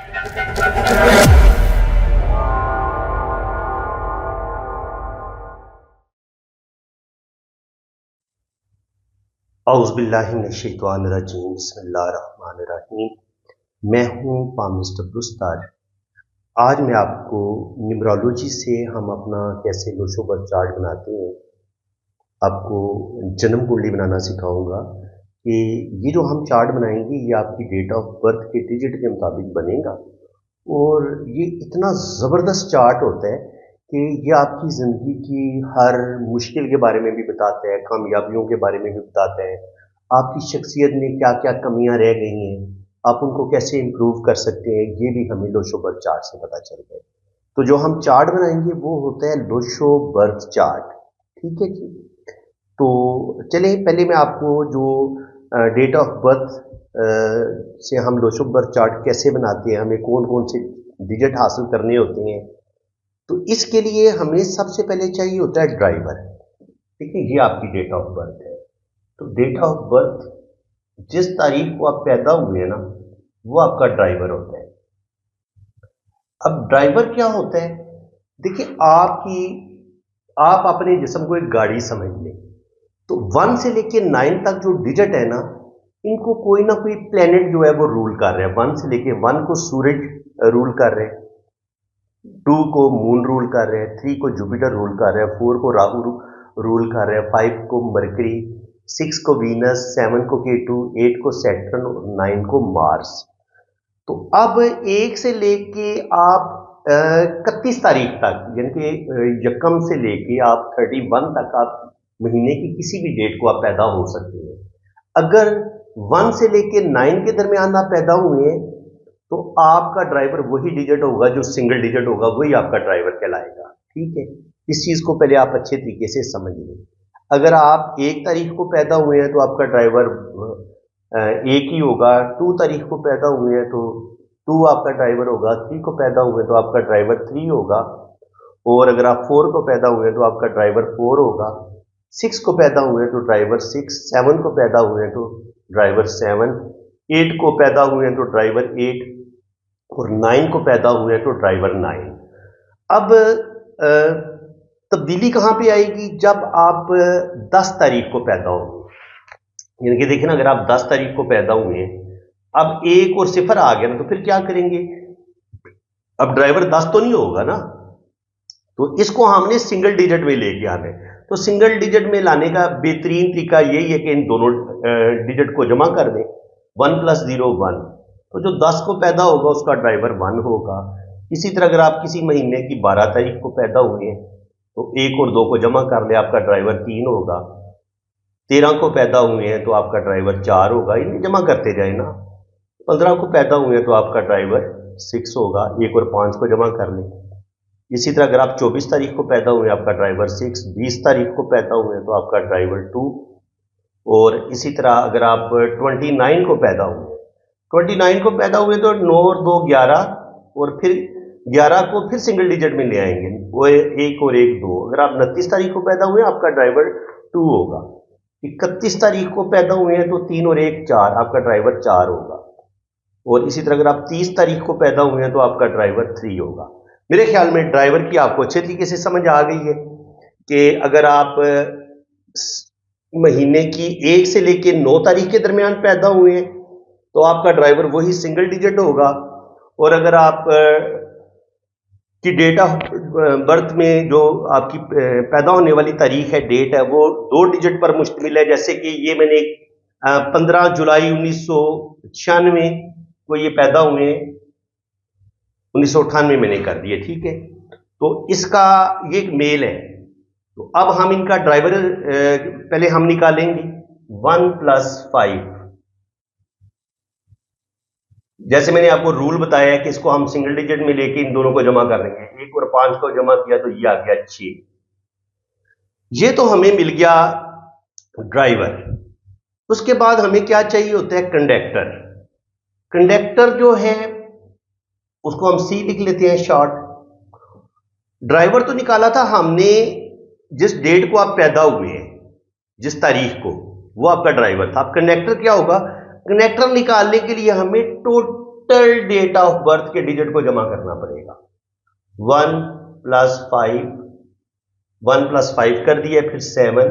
औज़ुबिल्लाहिमिनश्शैतानिर्रजीम बिस्मिल्लाहिर्रहमानिर्रहीम। मैं हूँ मिस्टर ब्रुस्तार। आज मैं आपको न्यूमरोलॉजी से हम अपना कैसे लोशोबर चार्ट बनाते हैं, आपको जन्म कुंडली बनाना सिखाऊंगा कि ये जो हम चार्ट बनाएंगे ये आपकी डेट ऑफ बर्थ के डिजिट के मुताबिक बनेगा। और ये इतना ज़बरदस्त चार्ट होता है कि ये आपकी ज़िंदगी की हर मुश्किल के बारे में भी बताता है, कामयाबियों के बारे में भी बताता है, आपकी शख्सियत में क्या क्या कमियां रह गई हैं, आप उनको कैसे इम्प्रूव कर सकते हैं, ये भी हमें लोशो बर्थ चार्ट से पता चलता है। तो जो हम चार्ट बनाएंगे वो होता है लोशो बर्थ चार्ट। ठीक है जी। तो चलिए पहले मैं आपको जो डेट ऑफ बर्थ से हम लोशो बर्थ चार्ट कैसे बनाते हैं, हमें कौन कौन से डिजिट हासिल करने होते हैं, तो इसके लिए हमें सबसे पहले चाहिए होता है ड्राइवर। ठीक है, ये आपकी डेट ऑफ बर्थ है। तो डेट ऑफ बर्थ जिस तारीख को आप पैदा हुए हैं ना, वो आपका ड्राइवर होता है। अब ड्राइवर क्या होता है, देखिए आप अपने जिस्म को एक गाड़ी समझ लें, तो 1 से लेके 9 तक जो डिजिट है ना, इनको कोई ना कोई प्लेनेट जो है वो रूल कर रहे हैं। 1 से लेके 1 को सूरज रूल कर रहे हैं, 2 को मून रूल कर रहे हैं, 3 को जुपिटर रूल कर रहे हैं, 4 को राहु रूल कर रहे हैं, 5 को मरकरी, 6 को वीनस, 7 को केतु, 8 को सैटर्न और 9 को मार्स। तो अब 1 से लेके आप 31 तारीख तक, यानी कि यकम से लेके आप 31 तक आप महीने की किसी भी डेट को आप पैदा हो सकते हैं। अगर 1 से लेके 9 के दरमियान आप पैदा हुए हैं तो आपका ड्राइवर वही डिजिट होगा, जो सिंगल डिजिट होगा वही आपका ड्राइवर कहलाएगा। ठीक है, इस चीज को पहले आप अच्छे तरीके से समझ लें। अगर आप 1 तारीख को पैदा हुए हैं तो आपका ड्राइवर 1 ही होगा, 2 तारीख को पैदा हुए हैं तो 2 आपका ड्राइवर होगा, 3 को पैदा हुए तो आपका ड्राइवर 3 होगा, और अगर आप 4 को पैदा हुए तो आपका ड्राइवर 4 होगा, 6 को पैदा हुए तो ड्राइवर 6, 7 को पैदा हुए तो ड्राइवर 7, 8 को पैदा हुए तो ड्राइवर 8 और 9 को पैदा हुए तो ड्राइवर 9। अब तब्दीली कहां पे आएगी, जब आप 10 तारीख को पैदा होंगे। यानी कि देखिए ना, अगर आप 10 तारीख को पैदा हुए, अब 1 और 0 आ गया ना, तो फिर क्या करेंगे, अब ड्राइवर 10 तो नहीं होगा ना, तो इसको हमने सिंगल डिजिट में लेके आना है। तो सिंगल डिजिट में लाने का बेहतरीन तरीका यही है कि इन दोनों डिजिट को जमा कर दें। 1 + 0 1, तो जो 10 को पैदा होगा उसका ड्राइवर 1 होगा। इसी तरह अगर आप किसी महीने की 12 तारीख को पैदा हुए हैं तो 1 और 2 को जमा कर ले, आपका ड्राइवर 3 होगा। 13 को पैदा हुए हैं तो आपका ड्राइवर 4 होगा, इन्हें जमा करते जाए ना। 15 को पैदा हुए हैं तो आपका ड्राइवर 6 होगा, 1 और 5 को जमा कर लें। इसी तरह अगर आप 24 तारीख को पैदा हुए आपका ड्राइवर 6, 20 तारीख को पैदा हुए हैं तो आपका ड्राइवर 2, और इसी तरह अगर आप 29 को पैदा हुए, 29 को पैदा हुए तो 9 और 2 11, और फिर 11 को फिर सिंगल डिजिट में ले आएंगे, वो 1 और 1 2। अगर आप 29 तारीख को पैदा हुए आपका ड्राइवर 2 होगा। 31 तारीख को पैदा हुए हैं तो 3 और 1 4, आपका ड्राइवर 4 होगा। और इसी तरह अगर आप 30 तारीख को पैदा हुए हैं तो आपका ड्राइवर 3 होगा। मेरे ख्याल में ड्राइवर की आपको अच्छे तरीके से समझ आ गई है कि अगर आप महीने की 1 से लेकर 9 तारीख के दरमियान पैदा हुए हैं तो आपका ड्राइवर वही सिंगल डिजिट होगा, और अगर आप की डेट ऑफ बर्थ में जो आपकी पैदा होने वाली तारीख है, डेट है, वो 2 डिजिट पर मुश्तमिल है। जैसे कि ये मैंने 15 जुलाई 1996 को ये पैदा हुए, 1998 मैंने कर दिए। ठीक है, तो इसका ये एक मेल है। तो अब हम इनका ड्राइवर पहले हम निकालेंगे 1 + 5। जैसे मैंने आपको रूल बताया है कि इसको हम सिंगल डिजिट में लेके इन दोनों को जमा कर देंगे। 1 और 5 को जमा किया तो ये आ गया 6। ये तो हमें मिल गया ड्राइवर। उसके बाद हमें क्या चाहिए होता है, कंडक्टर। कंडक्टर जो है उसको हम C लिख लेते हैं शॉर्ट। ड्राइवर तो निकाला था हमने जिस डेट को आप पैदा हुए हैं, जिस तारीख को, वो आपका ड्राइवर था। अब कंडक्टर क्या होगा, कंडक्टर निकालने के लिए हमें टोटल डेट ऑफ बर्थ के डिजिट को जमा करना पड़ेगा। 1 + 5 कर दिया, फिर 7,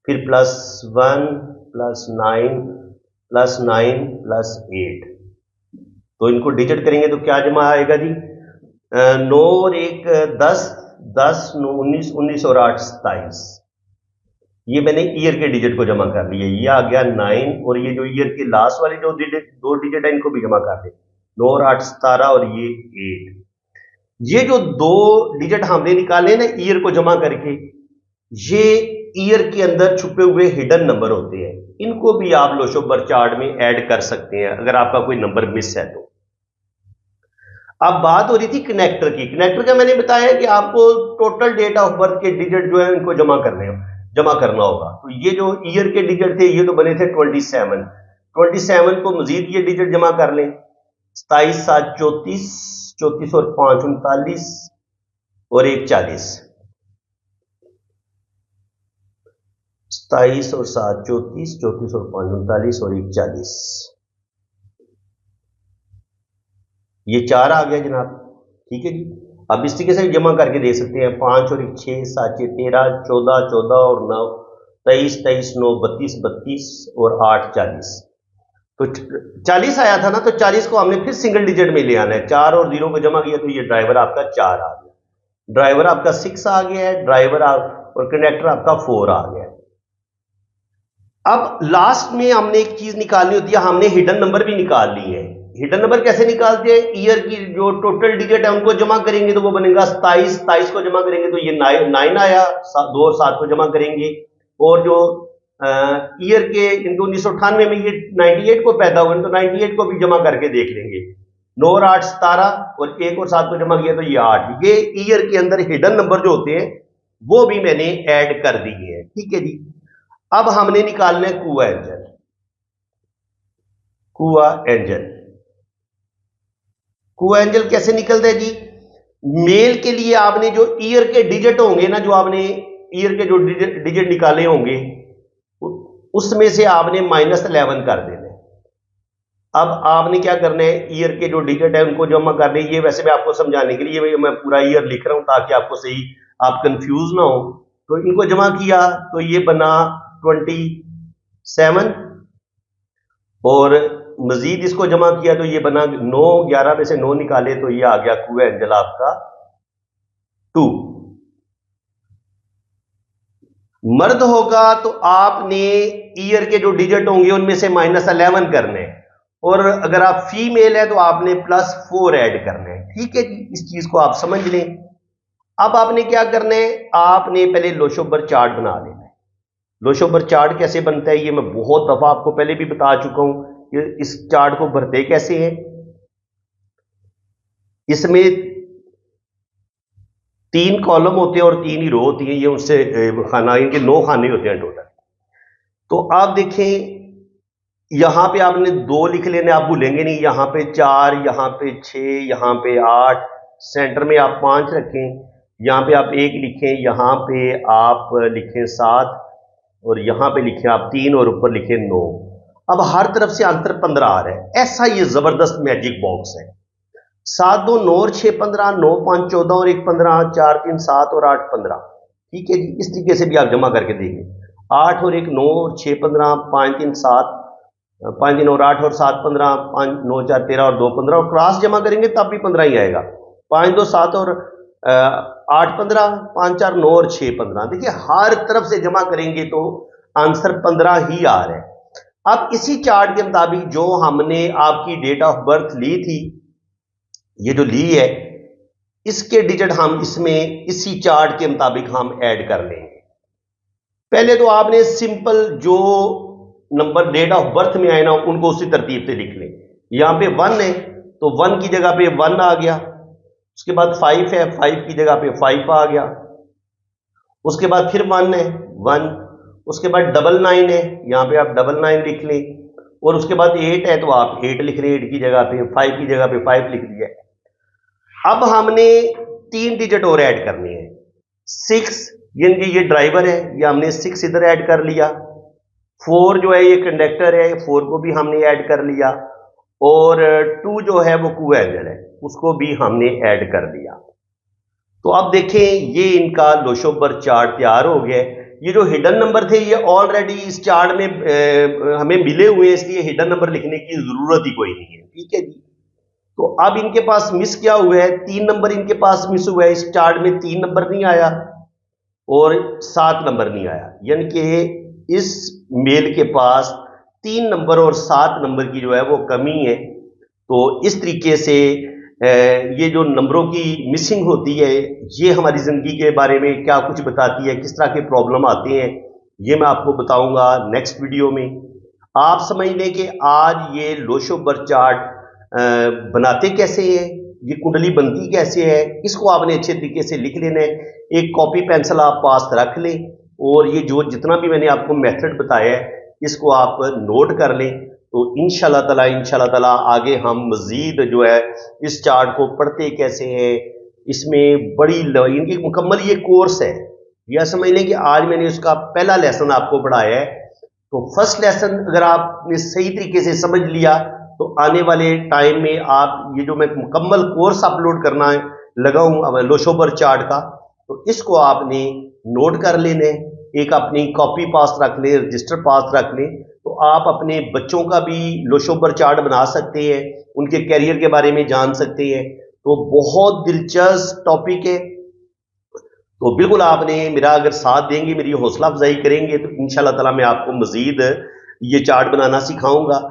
फिर +1 +9 +9 +8। तो इनको डिजिट करेंगे तो क्या जमा आएगा जी? 9 और 1 10, 10 9 19, 19 और 8 27। ये मैंने ईयर के डिजिट को जमा कर लिया। ये आ गया 9, और ये जो ईयर के लास्ट वाले जो डिजिट, 2 डिजिट है, इनको भी जमा कर दे। 9 और 8 17, और ये 8। ये जो 2 डिजिट हमने निकाले ना ईयर को जमा करके, ये ईयर के अंदर छुपे हुए हिडन नंबर होते हैं। इनको भी आप लोशो बर्थ चार्ट में ऐड कर सकते हैं अगर आपका कोई नंबर मिस है तो। अब बात हो रही थी कनेक्टर की। कनेक्टर का मैंने बताया कि आपको टोटल डेट ऑफ बर्थ के डिजिट जो है इनको जमा करना होगा। तो ये जो ईयर के डिजिट थे ये तो बने थे 27 को मजीद ये डिजिट जमा कर लें। 27 7 34, 34 और 5 39, और 1 40। 27 और 7 34, 34 और 5 39, और 1 40। ये 4 आ गया जनाब। ठीक है जी। अब इस तरीके से जमा करके दे सकते हैं। 5 और 1 6, 7 6 13, 14 14 और 9 23 23, 9 32 32, और 8 40। तो 40 आया था ना, तो 40 को हमने फिर सिंगल डिजिट में ले आना है। 4 और 0 को जमा किया तो ये ड्राइवर आपका 4 आ गया, ड्राइवर आपका 6 आ गया है, ड्राइवर और कनेक्टर आपका 4 आ गया। अब लास्ट में हमने एक चीज निकालनी होती है, हमने हिडन नंबर भी निकाल ली है। हिडन नंबर कैसे निकालते हैं? ईयर की जो टोटल डिजिट है उनको जमा करेंगे तो वो बनेगा 27। 27 को जमा करेंगे तो ये 9 आया। 2 और 7 को जमा करेंगे, और जो ईयर के 1998 में ये 98 को पैदा हुए तो 98 को भी जमा करके देख लेंगे। 9 और 8 17, और 1 और 7 को जमा किया तो ये 8। ये ईयर के अंदर हिडन नंबर जो होते हैं वो भी मैंने ऐड कर दिए हैं। ठीक है जी। अब हमने निकालना है कुआ एंजल। कुआ एंजल कुआ एंजल कैसे निकलता है जी? मेल के लिए आपने जो ईयर के डिजिट होंगे ना, जो आपने ईयर के जो डिजिट निकाले होंगे उसमें से आपने -11 कर देना है। अब आपने क्या करना है? ईयर के जो डिजिट है उनको जमा करने। ये वैसे मैं आपको समझाने के लिए मैं पूरा ईयर लिख रहा हूं ताकि आपको सही, आप कंफ्यूज ना हो। तो इनको जमा किया तो ये बना 27, और मजीद इसको जमा किया तो ये बना 9। 11 में से 9 निकाले तो ये आ गया कुआ एंजल आपका 2। मर्द होगा तो आपने ईयर के जो डिजिट होंगे उनमें से -11 करने, और अगर आप फीमेल है तो आपने +4 ऐड करना है। ठीक है जी। इस चीज को आप समझ लें। अब आपने क्या करना है? आपने पहले लोशो बर्थ चार्ट बना लेना है। लोशो बर्थ चार्ट कैसे बनता है ये मैं बहुत दफा आपको पहले भी बता चुका हूं। इस चार्ट को भरते कैसे हैं? इसमें 3 कॉलम होते हैं और 3 ही रो होती हैं। ये उससे खाना, इनके 9 खाने होते हैं टोटल। तो आप देखें, यहां पे आपने 2 लिख लेने, आप भूलेंगे नहीं। यहां पे 4, यहां पे 6, यहां पे 8, सेंटर में आप 5 रखें। यहां पे आप 1 लिखें, यहां पे आप लिखें 7, और यहां पे लिखें आप 3, और ऊपर लिखें 9। अब हर तरफ से आंसर 15 आ रहा है। ऐसा ये जबरदस्त मैजिक बॉक्स है। 7 2 9 और 6 15, 9 5 14, और 1 15, 4 3 7, और 8 15। ठीक है जी। इस तरीके से भी आप जमा करके देंगे। 8 और 1 9, और 6 15, 5 3 7, 5 3 और 8 और 7 15, 5 9 4 13, और 2 15, और क्रॉस जमा करेंगे तब भी 15 ही आएगा। 5 2 7, और 8 15, 5 4 9, और 6 15। देखिए हर तरफ से जमा करेंगे तो आंसर 15 ही आ रहा है। अब इसी चार्ट के मुताबिक जो हमने आपकी डेट ऑफ बर्थ ली थी, ये जो ली है, इसके डिजिट हम इसमें इसी चार्ट के मुताबिक हम ऐड कर लेंगे। पहले तो आपने सिंपल जो नंबर डेट ऑफ बर्थ में आए ना उनको उसी तरतीब से लिख लें। यहां पे 1 है तो 1 की जगह पे 1 आ गया। उसके बाद 5 है, 5 की जगह पे 5 आ गया। उसके बाद फिर 1 है, 1। उसके बाद 99 है, यहां पे आप 99 लिख लें। और उसके बाद 8 है तो आप 8 लिख रहे हैं, 8 की जगह पे 5 की जगह पे 5 लिख दिया। अब हमने 3 डिजिट और ऐड करने हैं। 6, यानी ये ड्राइवर है, ये हमने 6 इधर ऐड कर लिया। 4 जो है ये कंडक्टर है, 4 को भी हमने ऐड कर लिया। और 2 जो है वो कू एंगल है, उसको भी हमने ऐड कर दिया। तो अब देखें ये इनका लोशोबर चार्ट तैयार हो गया है। ये जो हिडन नंबर थे ये ऑलरेडी इस चार्ट में हमें मिले हुए हैं, इसलिए हिडन नंबर लिखने की जरूरत ही कोई नहीं है। ठीक है जी। तो अब इनके पास मिस क्या हुआ है, 3 नंबर इनके पास मिस हुआ है। इस चार्ट में 3 नंबर नहीं आया और 7 नंबर नहीं आया, यानी कि इस मेल के पास 3 नंबर और 7 नंबर की जो है वो कमी है। तो इस तरीके से ये जो नंबरों की मिसिंग होती है, ये हमारी जिंदगी के बारे में क्या कुछ बताती है, किस तरह के प्रॉब्लम आते हैं, ये मैं आपको बताऊंगा नेक्स्ट वीडियो में। आप समझ लें कि आज ये लोशोबर चार्ट बनाते कैसे हैं, ये कुंडली बनती कैसे है, इसको आपने अच्छे तरीके से लिख लेना है। एक कॉपी पेंसिल आप पास रख लें और ये जो जितना भी मैंने आपको मेथड बताया है इसको आप नोट कर लें। तो इंशाल्लाह ताला आगे हम मजीद जो है इस चार्ट को पढ़ते कैसे हैं, इसमें बड़ी इनकी मुकम्मल ये कोर्स है। यह समझ लें कि आज मैंने उसका पहला लेसन आपको पढ़ाया है। तो फर्स्ट लेसन अगर आपने सही तरीके से समझ लिया तो आने वाले टाइम में आप ये जो मैं मुकम्मल कोर्स अपलोड करना है लगा हूं लोशोबर चार्ट का, तो इसको आपने नोट कर लेने, एक अपनी कॉपी पास रख ले, रजिस्टर पास रख ले। तो आप अपने बच्चों का भी लोशोबर चार्ट बना सकते हैं, उनके कैरियर के बारे में जान सकते हैं। तो बहुत दिलचस्प टॉपिक है। तो बिल्कुल आपने मेरा अगर साथ देंगे, मेरी हौसला अफजाई करेंगे, तो इंशाल्लाह ताला मैं आपको मजीद ये चार्ट बनाना सिखाऊंगा।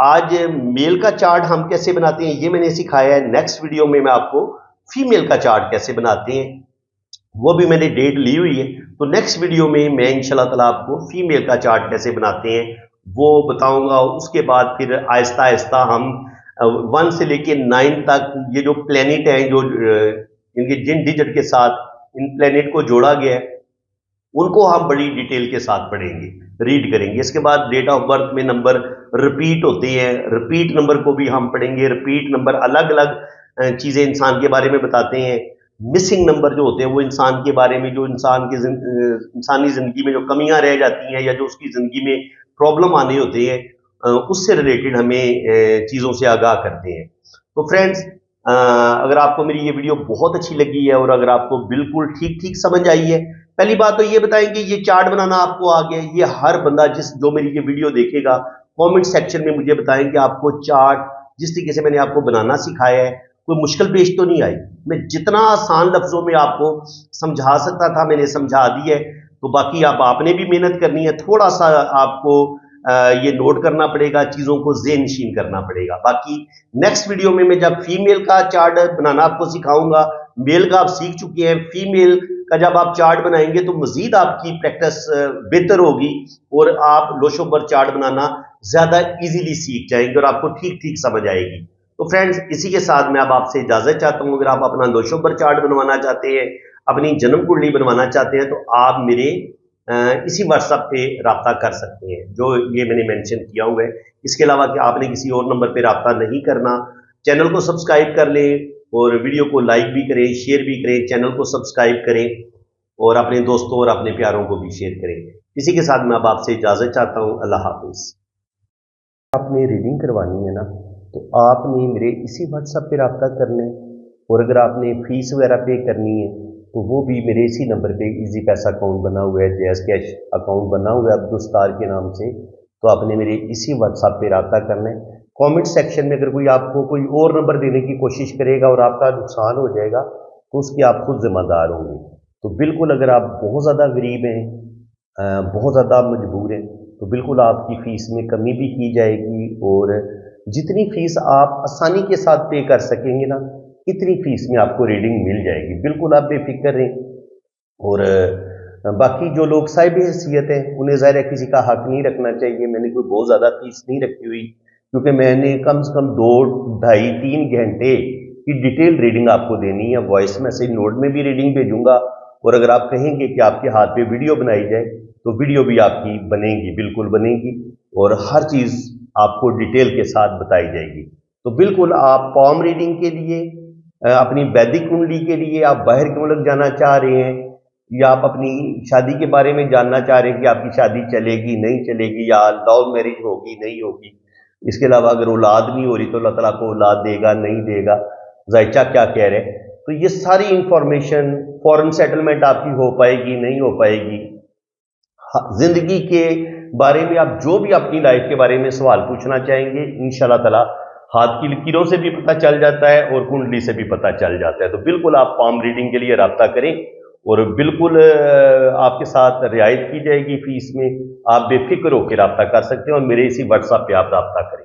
आज मेल का चार्ट हम कैसे बनाते हैं ये मैंने सिखाया है। नेक्स्ट वीडियो में मैं आपको फीमेल का चार्ट कैसे बनाते हैं वो भी मैंने डेट ली हुई है। तो नेक्स्ट वीडियो में मैं इंशाल्लाह ताला आपको फीमेल का चार्ट कैसे बनाते हैं वो बताऊंगा। उसके बाद फिर आहिस्ता आहिस्ता हम 1 से लेके 9 तक ये जो प्लेनेट हैं, जो इनके जिन डिजिट के साथ इन प्लेनेट को जोड़ा गया है, उनको हम बड़ी डिटेल के साथ पढ़ेंगे, रीड करेंगे। इसके बाद डेट ऑफ बर्थ में नंबर रिपीट होते हैं, रिपीट नंबर को भी हम पढ़ेंगे। रिपीट नंबर अलग अलग चीजें इंसान के बारे में बताते हैं। मिसिंग नंबर जो होते हैं वो इंसान के बारे में, जो इंसान की इंसानी जिंदगी में जो कमियां रह जाती हैं या जो उसकी जिंदगी में प्रॉब्लम आने होते हैं, उससे रिलेटेड हमें चीजों से आगाह करते हैं। तो फ्रेंड्स, अगर आपको मेरी ये वीडियो बहुत अच्छी लगी है और अगर आपको बिल्कुल ठीक ठीक समझ आई है, पहली बात तो ये बताएंगे ये चार्ट बनाना आपको आ गया। ये हर बंदा जो मेरी ये वीडियो देखेगा कमेंट सेक्शन में मुझे बताएं कि आपको चार्ट जिस तरीके से मैंने आपको बनाना सिखाया है कोई मुश्किल पेश तो नहीं आई। मैं जितना आसान लफ्जों में आपको समझा सकता था मैंने समझा दिया है। तो बाकी आपने भी मेहनत करनी है, थोड़ा सा आपको ये नोट करना पड़ेगा, चीजों को ज़हन नशीन करना पड़ेगा। बाकी नेक्स्ट वीडियो में मैं जब फीमेल का चार्ट बनाना आपको सिखाऊंगा, मेल का आप सीख चुके हैं, फीमेल का जब आप चार्ट बनाएंगे तो मजीद आपकी प्रैक्टिस बेहतर होगी और आप लोशोबर चार्ट बनाना ज्यादा इजीली सीख जाएंगे और आपको ठीक ठीक समझ आएगी। तो फ्रेंड्स, इसी के साथ मैं अब आपसे इजाजत चाहता हूं। अगर आप अपना लोशोबर चार्ट बनवाना चाहते हैं, अपनी जन्म कुंडली बनवाना चाहते हैं, तो आप मेरे इसी व्हाट्सएप पे रब्ता कर सकते हैं जो ये मैंने मेंशन किया हुआ है। इसके अलावा कि आपने किसी और नंबर पे रब्ता नहीं करना। चैनल को सब्सक्राइब कर लें और वीडियो को लाइक भी करें, शेयर भी करें, चैनल को सब्सक्राइब करें और अपने दोस्तों और अपने प्यारों को भी शेयर करें। इसी के साथ मैं अब आपसे इजाजत चाहता हूं। अल्लाह हाफिज। आपने रीडिंग करवानी है ना, तो आपने मेरे इसी व्हाट्सएप पे रब्ता करना है और अगर आपने फीस वगैरह पे करनी है तो वो भी मेरे इसी नंबर पे इजी पैसा अकाउंट बना हुआ है, जैस कैश अकाउंट बना हुआ है अब्दुल सत्तार के नाम से। तो आपने मेरे इसी व्हाट्सएप पे रब्ता करना है। कमेंट सेक्शन में अगर कोई आपको कोई और नंबर देने की कोशिश करेगा और आपका नुकसान हो जाएगा तो उसकी आप खुद जिम्मेदार होंगे। तो बिल्कुल अगर आप बहुत ज़्यादा गरीब हैं, बहुत ज़्यादा मजबूर हैं, तो बिल्कुल आपकी फ़ीस में कमी भी की जाएगी और जितनी फ़ीस आप आसानी के साथ पे कर सकेंगे ना, इतनी फ़ीस में आपको रीडिंग मिल जाएगी। बिल्कुल आप बेफिक्र रहें। और बाकी जो लोग साहिब हैसियत हैं उन्हें ज़ाहिर है किसी का हक नहीं रखना चाहिए। मैंने कोई बहुत ज़्यादा फ़ीस नहीं रखी हुई, क्योंकि मैंने कम से कम 2, ढाई, 3 घंटे की डिटेल रीडिंग आपको देनी है। वॉइस मैसेज नोट में भी रीडिंग भेजूंगा और अगर आप कहेंगे कि आपके हाथ पे वीडियो बनाई जाए तो वीडियो भी आपकी बनेगी, बिल्कुल बनेगी और हर चीज़ आपको डिटेल के साथ बताई जाएगी। तो बिल्कुल आप पॉम रीडिंग के लिए, अपनी वैदिक कुंडली के लिए, आप बाहर के मुल्क जाना चाह रहे हैं या आप अपनी शादी के बारे में जानना चाह रहे हैं कि आपकी शादी चलेगी नहीं चलेगी या लव मैरिज होगी नहीं होगी, इसके अलावा अगर औलाद नहीं हो रही तो अल्लाह ताला को औलाद देगा नहीं देगा, ज़ायचा क्या कह रहे हैं, तो ये सारी इंफॉर्मेशन, फॉरेन सेटलमेंट आपकी हो पाएगी नहीं हो पाएगी, जिंदगी के बारे में आप जो भी अपनी लाइफ के बारे में सवाल पूछना चाहेंगे, इंशाल्लाह ताला हाथ की लकीरों से भी पता चल जाता है और कुंडली से भी पता चल जाता है। तो बिल्कुल आप पाम रीडिंग के लिए रब्ता करें और बिल्कुल आपके साथ रियायत की जाएगी फीस में। आप बेफिक्र होकर रब्ता कर सकते हैं और मेरे इसी व्हाट्सएप पे आप रब्ता करें।